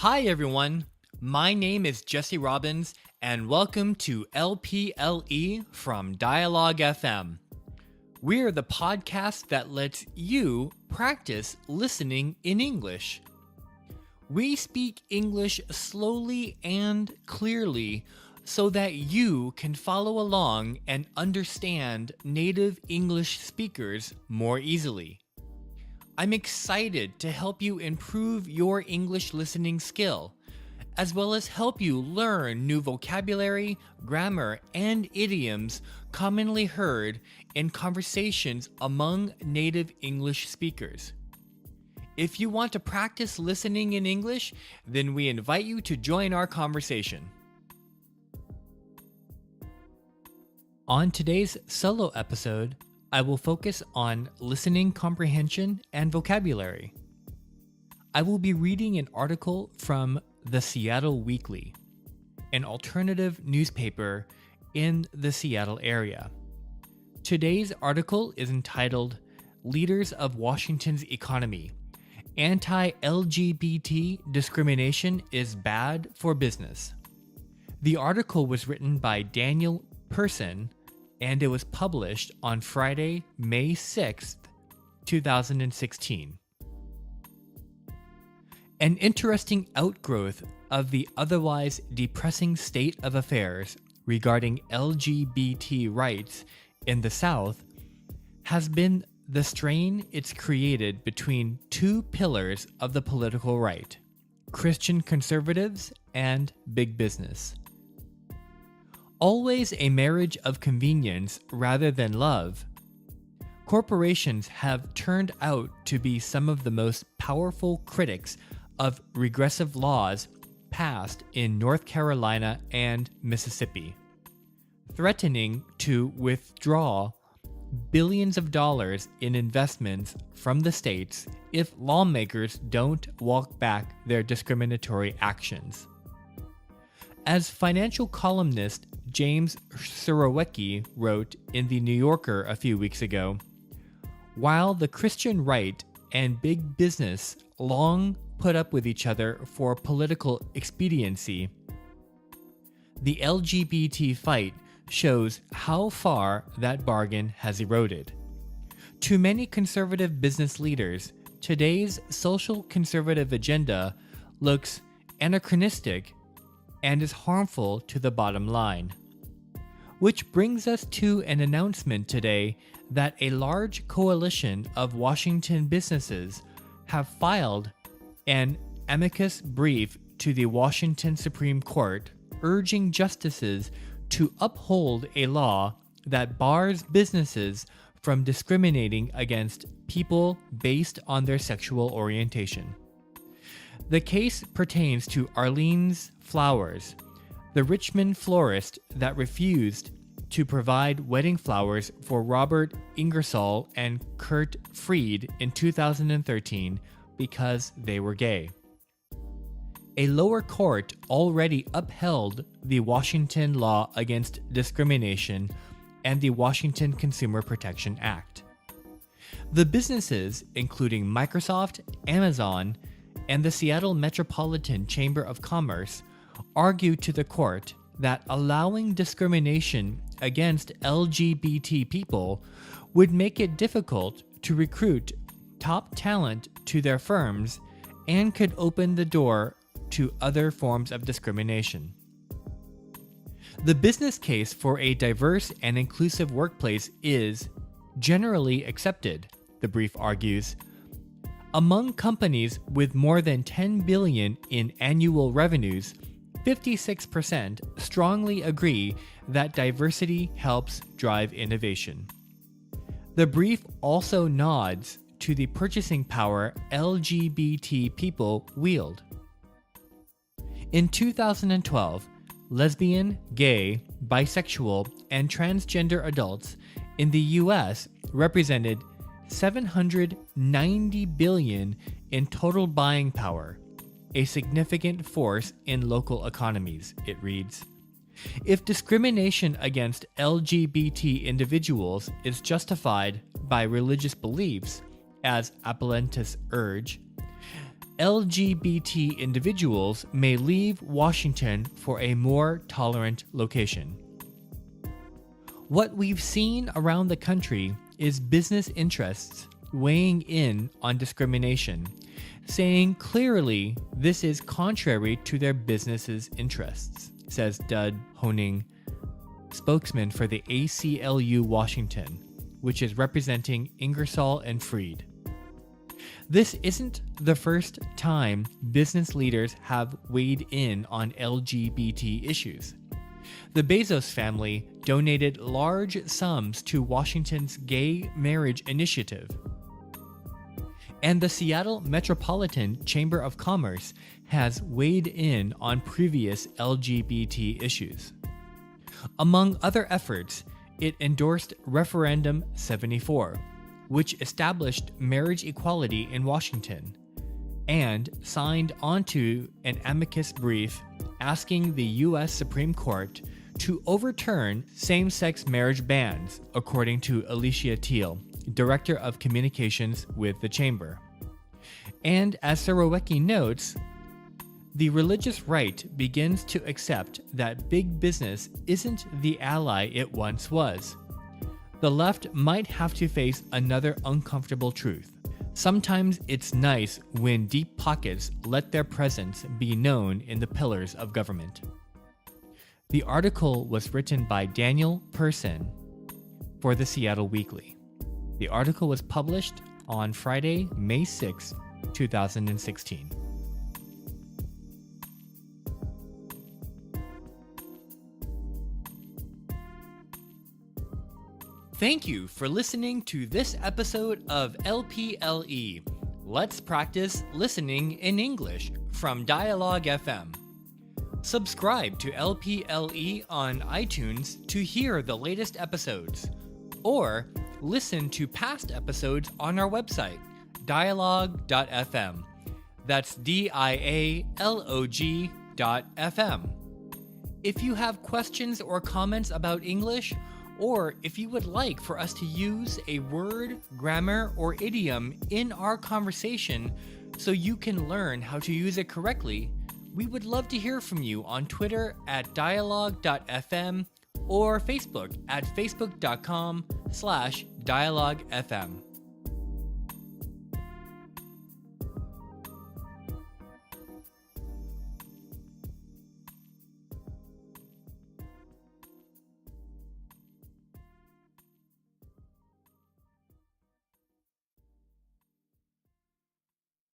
Hi everyone, my name is Jesse Robbins and welcome to LPLE from Dialogue FM. We're the podcast that lets you practice listening in English. We speak English slowly and clearly so that you can follow along and understand native English speakers more easily. I'm excited to help you improve your English listening skill, as well as help you learn new vocabulary, grammar, and idioms commonly heard in conversations among native English speakers. If you want to practice listening in English, then we invite you to join our conversation. On today's solo episode, I will focus on listening comprehension and vocabulary. I will be reading an article from the Seattle Weekly, an alternative newspaper in the Seattle area. Today's article is entitled Leaders of Washington's Economy: Anti-LGBT Discrimination is Bad for Business. The article was written by Daniel Person, and it was published on Friday, May 6th, 2016. An interesting outgrowth of the otherwise depressing state of affairs regarding LGBT rights in the South has been the strain it's created between two pillars of the political right: Christian conservatives and big business. Always a marriage of convenience rather than love, corporations have turned out to be some of the most powerful critics of regressive laws passed in North Carolina and Mississippi, threatening to withdraw billions of dollars in investments from the states if lawmakers don't walk back their discriminatory actions. As financial columnist James Surowiecki wrote in The New Yorker a few weeks ago, while the Christian right and big business long put up with each other for political expediency, the LGBT fight shows how far that bargain has eroded. To many conservative business leaders, today's social conservative agenda looks anachronistic and is harmful to the bottom line. Which brings us to an announcement today that a large coalition of Washington businesses have filed an amicus brief to the Washington Supreme Court urging justices to uphold a law that bars businesses from discriminating against people based on their sexual orientation. The case pertains to Arlene's Flowers, the Richmond florist that refused to provide wedding flowers for Robert Ingersoll and Kurt Fried in 2013 because they were gay. A lower court already upheld the Washington Law Against Discrimination and the Washington Consumer Protection Act. The businesses, including Microsoft, Amazon, and the Seattle Metropolitan Chamber of Commerce, argued to the court that allowing discrimination against LGBT people would make it difficult to recruit top talent to their firms and could open the door to other forms of discrimination. The business case for a diverse and inclusive workplace is generally accepted, the brief argues. Among companies with more than $10 billion in annual revenues, 56% strongly agree that diversity helps drive innovation. The brief also nods to the purchasing power LGBT people wield. In 2012, lesbian, gay, bisexual, and transgender adults in the US represented $790 billion in total buying power, a significant force in local economies, it reads. If discrimination against LGBT individuals is justified by religious beliefs, as appellants urge, LGBT individuals may leave Washington for a more tolerant location. What we've seen around the country is business interests weighing in on discrimination, saying clearly this is contrary to their business's interests, says Dud Honing, spokesman for the ACLU Washington, which is representing Ingersoll and Freed. This isn't the first time business leaders have weighed in on LGBT issues. The Bezos family donated large sums to Washington's gay marriage initiative. And the Seattle Metropolitan Chamber of Commerce has weighed in on previous LGBT issues. Among other efforts, it endorsed Referendum 74, which established marriage equality in Washington, and signed onto an amicus brief asking the U.S. Supreme Court to overturn same-sex marriage bans, according to Alicia Teal, Director of Communications with the Chamber. And as Sorowecki notes, the religious right begins to accept that big business isn't the ally it once was. The left might have to face another uncomfortable truth. Sometimes it's nice when deep pockets let their presence be known in the pillars of government. The article was written by Daniel Person for the Seattle Weekly. The article was published on Friday, May 6, 2016. Thank you for listening to this episode of LPLE. Let's practice listening in English from Dialogue FM. Subscribe to LPLE on iTunes to hear the latest episodes, or listen to past episodes on our website, dialogue.fm. That's dialog.fm. If you have questions or comments about English, or if you would like for us to use a word, grammar, or idiom in our conversation so you can learn how to use it correctly, we would love to hear from you on Twitter at dialogue.fm or Facebook at facebook.com/dialoguefm.